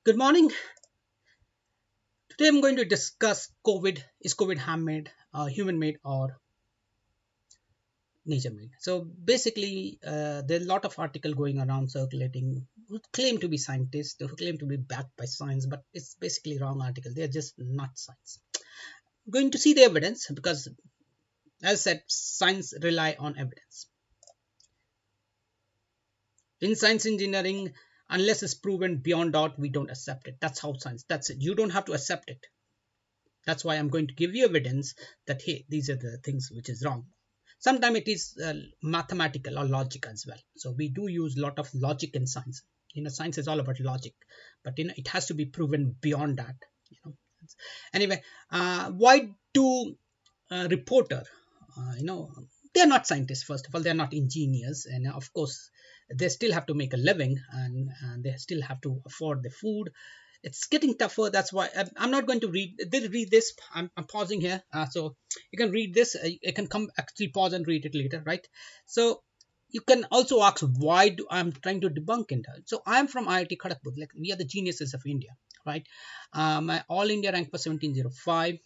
Good morning. Today I'm going to discuss COVID. Is COVID handmade, human made, or nature made? So basically, there's a lot of article going around circulating who claim to be scientists, who claim to be backed by science, but it's basically wrong article. They're just not science. I'm going to see the evidence because, as I said, science rely on evidence. In science engineering, unless it's proven beyond doubt, we don't accept it. That's how science. That's it. You don't have to accept it. That's why I'm going to give you evidence that, hey, these are the things which is wrong. Sometimes it is mathematical or logic as well. So we do use a lot of logic in science. Science is all about logic, but it has to be proven beyond that. you know Anyway, why do reporter, you know they're not scientists. First of all, they're not engineers, and of course they still have to make a living, and they still have to afford the food. It's getting tougher. That's why I'm not going to read this. I'm pausing here, so you can read this. You can come actually pause and read it later, right? So you can also ask, why do I'm trying to debunk it? So I'm from IIT Kharagpur. Like, we are the geniuses of India, right? My all India rank was 1705.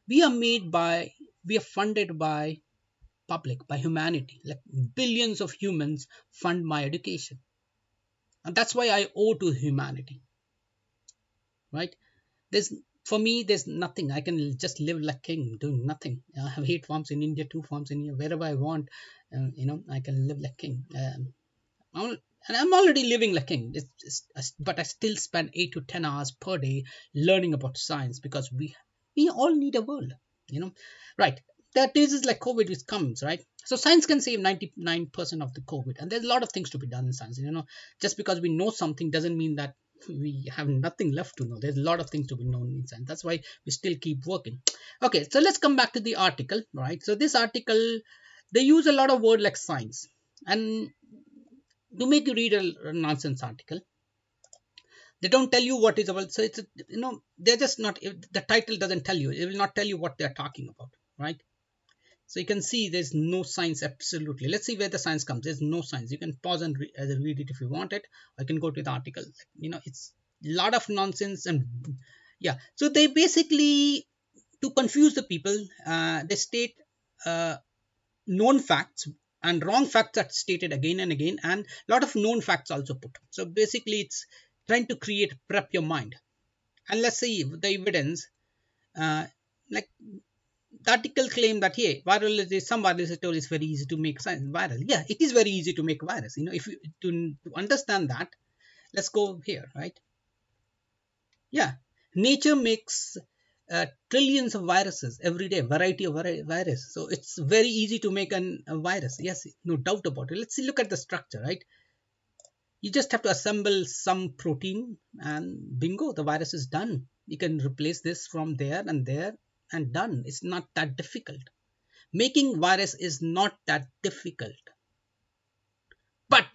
We are made by we are funded by public, by humanity. Like, billions of humans fund my education, and that's why I owe to humanity, right? There's For me, there's nothing. I can just live like king, doing nothing. I have 8 farms in India, 2 farms in India, wherever I want. I can live like king. And I'm already living like king. But I still spend 8 to 10 hours per day learning about science, because we all need a world. You know, right? That is like COVID, which comes, right? So science can save 99% of the COVID, and there's a lot of things to be done in science. Just because we know something doesn't mean that we have nothing left to know. There's a lot of things to be known in science. That's why we still keep working. Okay, so let's come back to the article, right? So this article, they use a lot of word like science, and to make you read a nonsense article, they don't tell you what is about. So they're just not. The title doesn't tell you. It will not tell you what they're talking about, right? So you can see there's no science. Absolutely. Let's see where the science comes. There's no science. You can pause and read it if you want it. I can go to the article. It's a lot of nonsense. And yeah, so they basically, to confuse the people, they state uh, known facts and wrong facts are stated again and again, and a lot of known facts also put. So basically, it's trying to create prep your mind. And let's see the evidence. uh, like, the article claim that, hey, some virus at all is very easy to make science viral. Yeah, it is very easy to make virus. If you to understand that, let's go here, right? Yeah, nature makes trillions of viruses every day, variety of virus. So it's very easy to make a virus. Yes, no doubt about it. Let's see, look at the structure, right? You just have to assemble some protein, and bingo, the virus is done. You can replace this from there and done. It's not that difficult. Making virus is not that difficult. But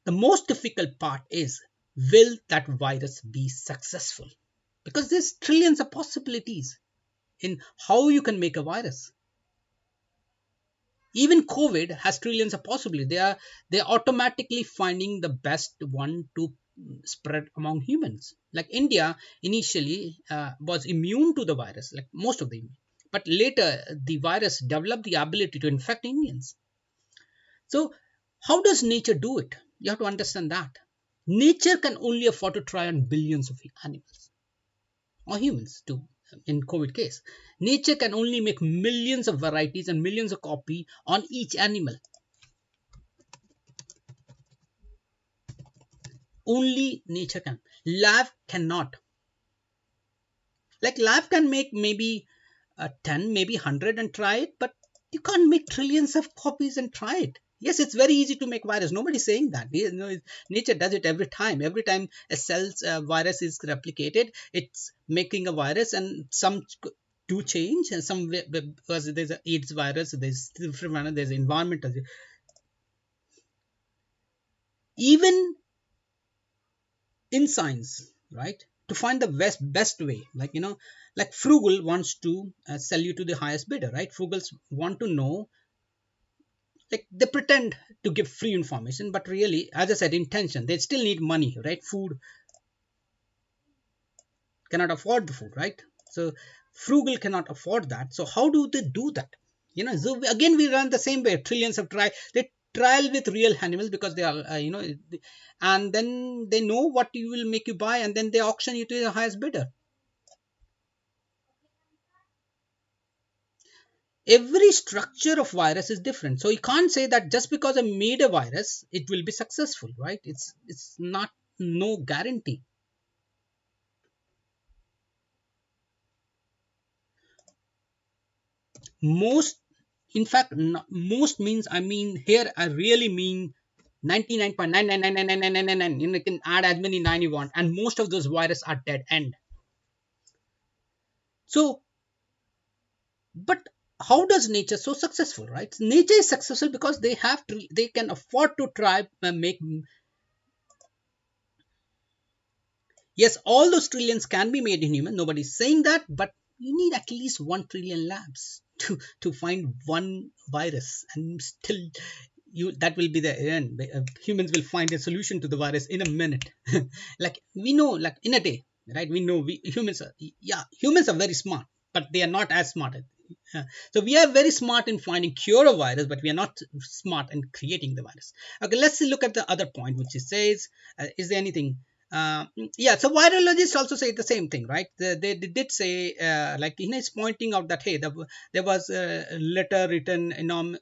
the most difficult part is, will that virus be successful? Because there's trillions of possibilities in how you can make a virus. Even COVID has trillions of possibilities. They're automatically finding the best one to spread among humans. Like India initially was immune to the virus, like most of them, but later the virus developed the ability to infect Indians. So how does nature do it? You have to understand that nature can only afford to try on billions of animals, or humans too. In COVID case, nature can only make millions of varieties and millions of copy on each animal. Only nature can. Lab cannot. Like, lab can make maybe 10, maybe 100 and try it, but you can't make trillions of copies and try it. Yes, it's very easy to make virus. Nobody's saying that. Nature does it every time. Every time a cell's virus is replicated, it's making a virus, and some do change, and some, because there's a AIDS virus, there's different one, there's environmental. Even in science, right? To find the best way, like Frugal wants to sell you to the highest bidder, right? Frugals want to know, like, they pretend to give free information, but really, as I said, intention, they still need money, right? Food. cannot afford the food, right? So frugal cannot afford that. So how do they do that? So again we run the same way. Trillions of they trial with real animals because they are and then they know what you will make you buy, and then they auction you to the highest bidder. Every structure of virus is different, so you can't say that just because I made a virus it will be successful, right? It's not, no guarantee. Most, in fact, most means, I mean here I really mean 99.9999999. You can add as many nine you want, and most of those viruses are dead end. So, but how does nature so successful, right? Nature is successful because they can afford to try and make. Yes, all those trillions can be made in human. Nobody's saying that, but you need at least 1 trillion labs to find one virus, and still you that will be the end. Humans will find a solution to the virus in a minute. Like we know, like in a day, right? We know we humans are, yeah, humans are very smart, but they are not as smart. So we are very smart in finding cure of virus, but we are not smart in creating the virus. Okay, let's look at the other point, which it says, is there anything? Yeah, so virologists also say the same thing, right? They did say, like, he's pointing out that, hey, there was a letter written in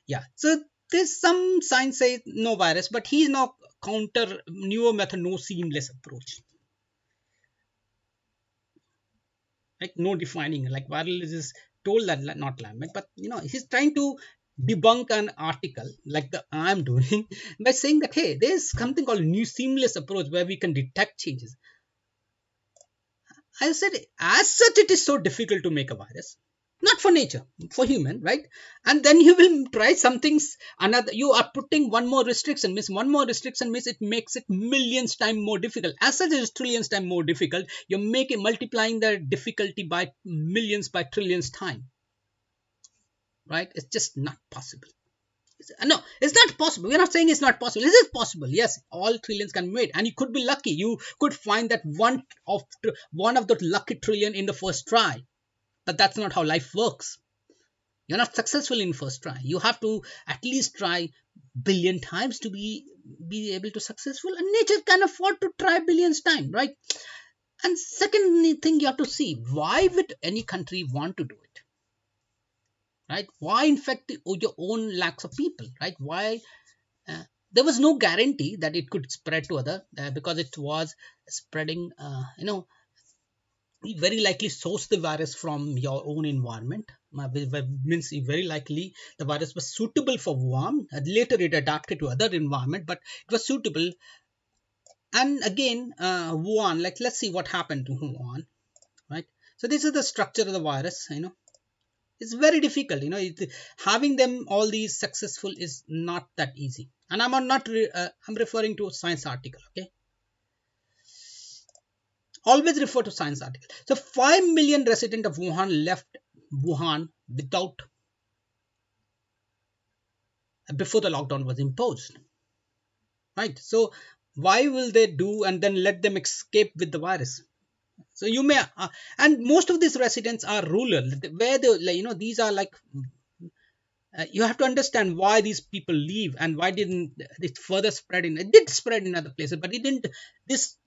yeah, so there's some science say no virus, but he's now counter newer method, no seamless approach, like no defining, like virologist told that not climate, but he's trying to debunk an article like the I'm doing by saying that, hey, there's something called new seamless approach where we can detect changes. I said, as such, it is so difficult to make a virus. Not for nature, for human, right? And then you will try some things. Another, you are putting one more restriction. Means one more restriction means it makes it millions time more difficult. As such, it is trillions time more difficult. You're making multiplying the difficulty by millions by trillions time, right? It's just not possible. No, it's not possible. We're not saying it's not possible. Is it possible? Yes, all trillions can be made, and you could be lucky. You could find that one of the lucky trillion in the first try. But that's not how life works. You're not successful in first try. You have to at least try billion times to be able to successful. And nature can afford to try billions time, right? And second thing, you have to see, why would any country want to do it, right? Why infect your own lakhs of people, right? Why there was no guarantee that it could spread to other, because it was spreading, very likely source the virus from your own environment. Means very likely the virus was suitable for Wuhan. Later it adapted to other environment, but it was suitable. And again, Wuhan, like, let's see what happened to Wuhan, right? So this is the structure of the virus. It's very difficult. Having them all these successful is not that easy. And I'm referring to a science article. Okay, always refer to science article. So 5 million residents of Wuhan left Wuhan without, before the lockdown was imposed, right? So why will they do and then let them escape with the virus? So you may and most of these residents are rural, where these are like, you have to understand why these people leave and why didn't it further spread in, it did spread in other places, but it didn't, this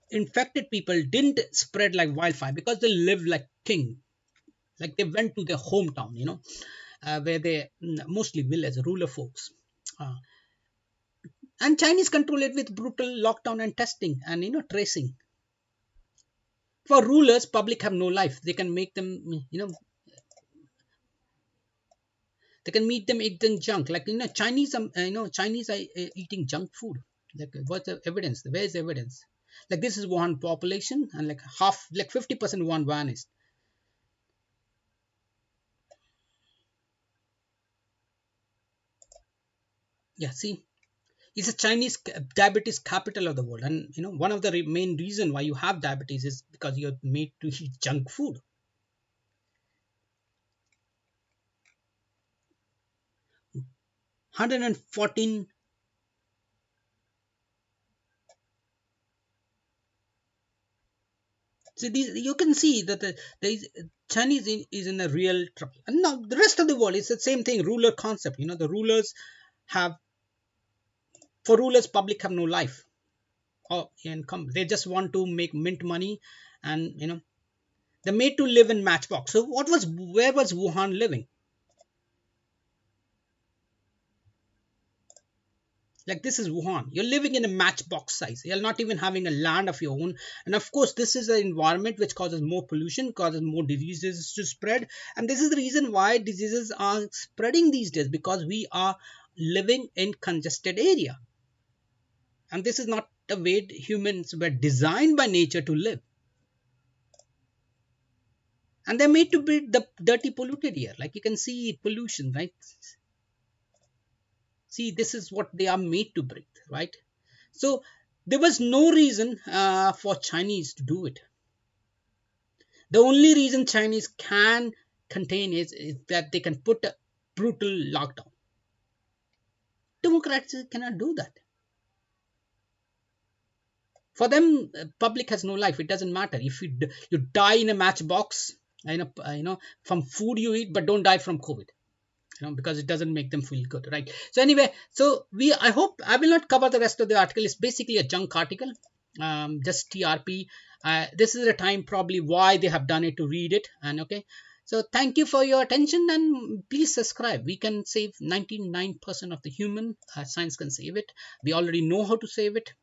infected people didn't spread like wildfire because they live like king, like they went to their hometown, where they mostly village rural folks. uh, and Chinese control it with brutal lockdown and testing and tracing. For rulers, public have no life. They can make them, they can meet them eating junk, like Chinese, Chinese are eating junk food. Like, what's the evidence? Where is the evidence? Like, this is one population, and like half, like 50% one vanished. Yeah, see, it's a Chinese diabetes capital of the world, and one of the main reason why you have diabetes is because you're made to eat junk food. 114 So these, you can see that Chinese is in a real trouble. And now the rest of the world is the same thing. Ruler concept. The rulers have, for rulers, public have no life or income. They just want to make mint money, and they're made to live in matchbox. So where was Wuhan living? Like, this is Wuhan. You're living in a matchbox size. You're not even having a land of your own. And of course, this is an environment which causes more pollution, causes more diseases to spread. And this is the reason why diseases are spreading these days, because we are living in congested area. And this is not the way humans were designed by nature to live. And they're made to breathe the dirty, polluted air. Like, you can see pollution, right? See, this is what they are made to breathe, right? So there was no reason for Chinese to do it. The only reason Chinese can contain is that they can put a brutal lockdown. Democrats cannot do that. For them, public has no life. It doesn't matter if you die in a matchbox, from food you eat, but don't die from COVID. Because it doesn't make them feel good, right? So anyway, I hope I will not cover the rest of the article. It's basically a junk article, just TRP. This is the time probably why they have done it, to read it. And okay, so thank you for your attention, and please subscribe. We can save 99% of the human. Science can save it. We already know how to save it.